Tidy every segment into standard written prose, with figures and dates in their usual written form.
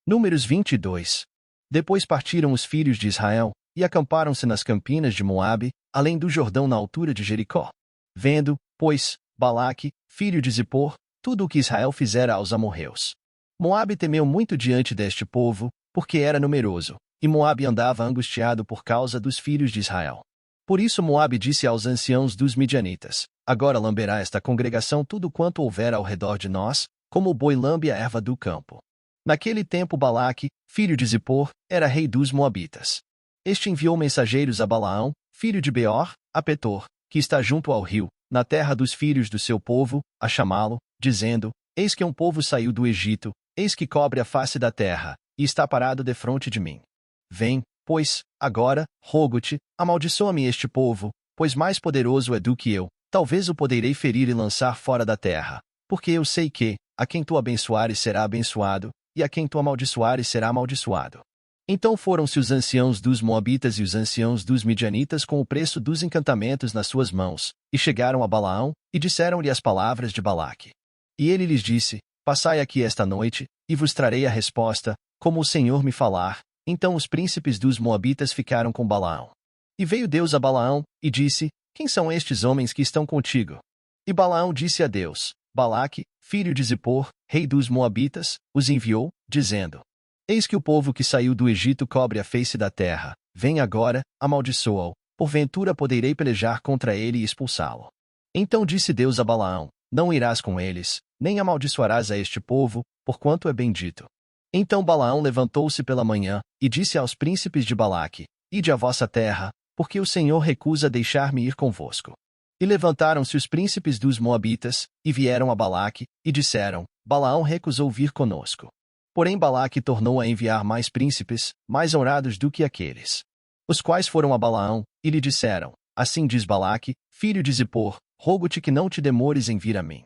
Números 22. Depois partiram os filhos de Israel, e acamparam-se nas campinas de Moabe, além do Jordão na altura de Jericó. Vendo, pois, Balaque, filho de Zippor, tudo o que Israel fizera aos amorreus. Moabe temeu muito diante deste povo, porque era numeroso, e Moabe andava angustiado por causa dos filhos de Israel. Por isso Moabe disse aos anciãos dos midianitas: Agora lamberá esta congregação tudo quanto houver ao redor de nós, como o boi lambe a erva do campo. Naquele tempo Balaque, filho de Zippor, era rei dos Moabitas. Este enviou mensageiros a Balaão, filho de Beor, a Petor, que está junto ao rio, na terra dos filhos do seu povo, a chamá-lo, dizendo: Eis que um povo saiu do Egito, eis que cobre a face da terra, e está parado defronte de mim. Vem, pois, agora, rogo-te, amaldiçoa-me este povo, pois mais poderoso é do que eu, talvez o poderei ferir e lançar fora da terra, porque eu sei que, a quem tu abençoares será abençoado, e a quem tu amaldiçoares será amaldiçoado. Então foram-se os anciãos dos Moabitas e os anciãos dos Midianitas com o preço dos encantamentos nas suas mãos, e chegaram a Balaão, e disseram-lhe as palavras de Balaque. E ele lhes disse: Passai aqui esta noite, e vos trarei a resposta, como o Senhor me falar. Então os príncipes dos Moabitas ficaram com Balaão. E veio Deus a Balaão, e disse: Quem são estes homens que estão contigo? E Balaão disse a Deus: Balaque, filho de Zippor, rei dos Moabitas, os enviou, dizendo: Eis que o povo que saiu do Egito cobre a face da terra, vem agora, amaldiçoa-o, porventura poderei pelejar contra ele e expulsá-lo. Então disse Deus a Balaão: Não irás com eles, nem amaldiçoarás a este povo, porquanto é bendito. Então Balaão levantou-se pela manhã, e disse aos príncipes de Balaque: Ide à vossa terra, porque o Senhor recusa deixar-me ir convosco. E levantaram-se os príncipes dos Moabitas, e vieram a Balaque, e disseram: Balaão recusou vir conosco. Porém Balaque tornou a enviar mais príncipes, mais honrados do que aqueles. Os quais foram a Balaão, e lhe disseram: Assim diz Balaque, filho de Zippor, rogo-te que não te demores em vir a mim.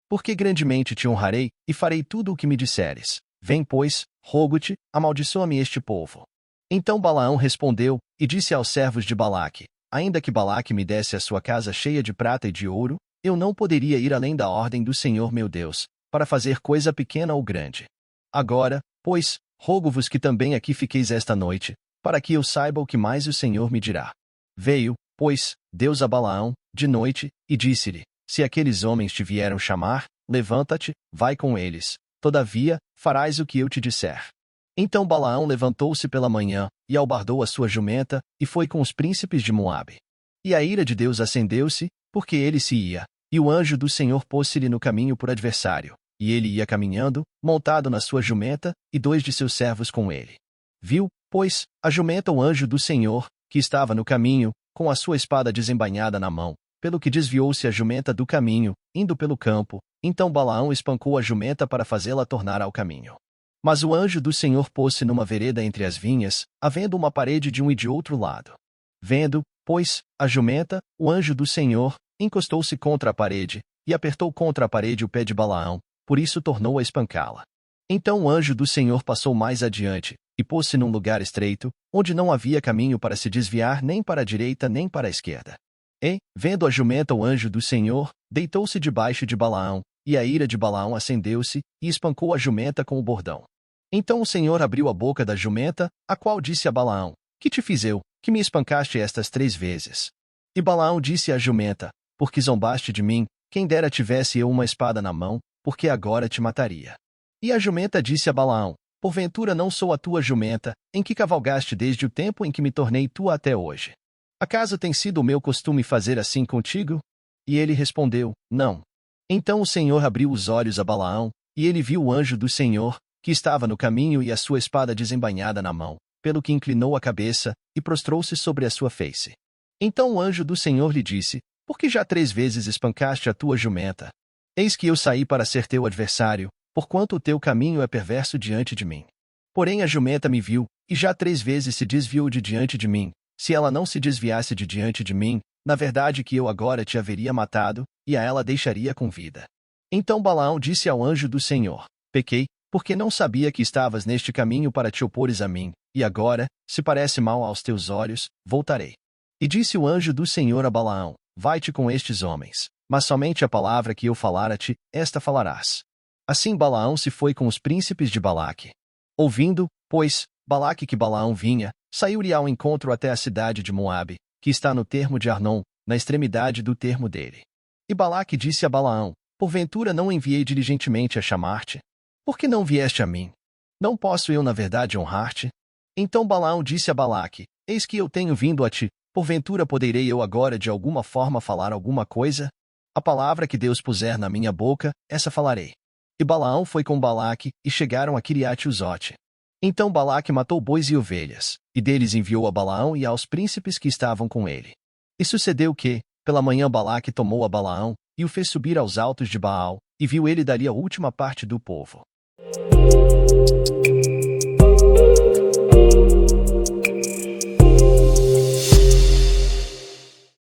Porque grandemente te honrarei, e farei tudo o que me disseres. Vem, pois, rogo-te, amaldiçoa-me este povo. Então Balaão respondeu, e disse aos servos de Balaque: Ainda que Balaque me desse a sua casa cheia de prata e de ouro, eu não poderia ir além da ordem do Senhor meu Deus, para fazer coisa pequena ou grande. Agora, pois, rogo-vos que também aqui fiqueis esta noite, para que eu saiba o que mais o Senhor me dirá. Veio, pois, Deus a Balaão, de noite, e disse-lhe: Se aqueles homens te vieram chamar, levanta-te, vai com eles. Todavia, farás o que eu te disser. Então Balaão levantou-se pela manhã, e albardou a sua jumenta, e foi com os príncipes de Moabe. E a ira de Deus acendeu-se, porque ele se ia, e o anjo do Senhor pôs-se-lhe no caminho por adversário, e ele ia caminhando, montado na sua jumenta, e 2 de seus servos com ele. Viu, pois, a jumenta o anjo do Senhor, que estava no caminho, com a sua espada desembainhada na mão, pelo que desviou-se a jumenta do caminho, indo pelo campo. Então Balaão espancou a jumenta para fazê-la tornar ao caminho. Mas o anjo do Senhor pôs-se numa vereda entre as vinhas, havendo uma parede de um e de outro lado. Vendo, pois, a jumenta, o anjo do Senhor, encostou-se contra a parede, e apertou contra a parede o pé de Balaão, por isso tornou a espancá-la. Então o anjo do Senhor passou mais adiante, e pôs-se num lugar estreito, onde não havia caminho para se desviar nem para a direita nem para a esquerda. E, vendo a jumenta o anjo do Senhor, deitou-se debaixo de Balaão, e a ira de Balaão acendeu-se, e espancou a jumenta com o bordão. Então o Senhor abriu a boca da jumenta, a qual disse a Balaão: Que te fiz eu, que me espancaste estas 3 vezes? E Balaão disse à jumenta: Porque zombaste de mim, quem dera tivesse eu uma espada na mão, porque agora te mataria. E a jumenta disse a Balaão: Porventura não sou a tua jumenta, em que cavalgaste desde o tempo em que me tornei tua até hoje? Acaso tem sido o meu costume fazer assim contigo? E ele respondeu: Não. Então o Senhor abriu os olhos a Balaão, e ele viu o anjo do Senhor, que estava no caminho e a sua espada desembainhada na mão, pelo que inclinou a cabeça, e prostrou-se sobre a sua face. Então o anjo do Senhor lhe disse: Por que já 3 vezes espancaste a tua jumenta? Eis que eu saí para ser teu adversário, porquanto o teu caminho é perverso diante de mim. Porém a jumenta me viu, e já 3 vezes se desviou de diante de mim. Se ela não se desviasse de diante de mim, na verdade que eu agora te haveria matado, e a ela deixaria com vida. Então Balaão disse ao anjo do Senhor: Pequei, porque não sabia que estavas neste caminho para te opores a mim, e agora, se parece mal aos teus olhos, voltarei. E disse o anjo do Senhor a Balaão: Vai-te com estes homens, mas somente a palavra que eu falar a ti, esta falarás. Assim Balaão se foi com os príncipes de Balaque. Ouvindo, pois, Balaque que Balaão vinha, saiu-lhe ao encontro até a cidade de Moabe, que está no termo de Arnon, na extremidade do termo dele. E Balaque disse a Balaão: Porventura não enviei diligentemente a chamar-te? Por que não vieste a mim? Não posso eu, na verdade, honrar-te? Então Balaão disse a Balaque: Eis que eu tenho vindo a ti, porventura poderei eu agora de alguma forma falar alguma coisa? A palavra que Deus puser na minha boca, essa falarei. E Balaão foi com Balaque, e chegaram a Quiriate-Uzote. Então Balaque matou bois e ovelhas, e deles enviou a Balaão e aos príncipes que estavam com ele. E sucedeu que, pela manhã Balaque tomou a Balaão, e o fez subir aos altos de Baal, e viu ele dali a última parte do povo.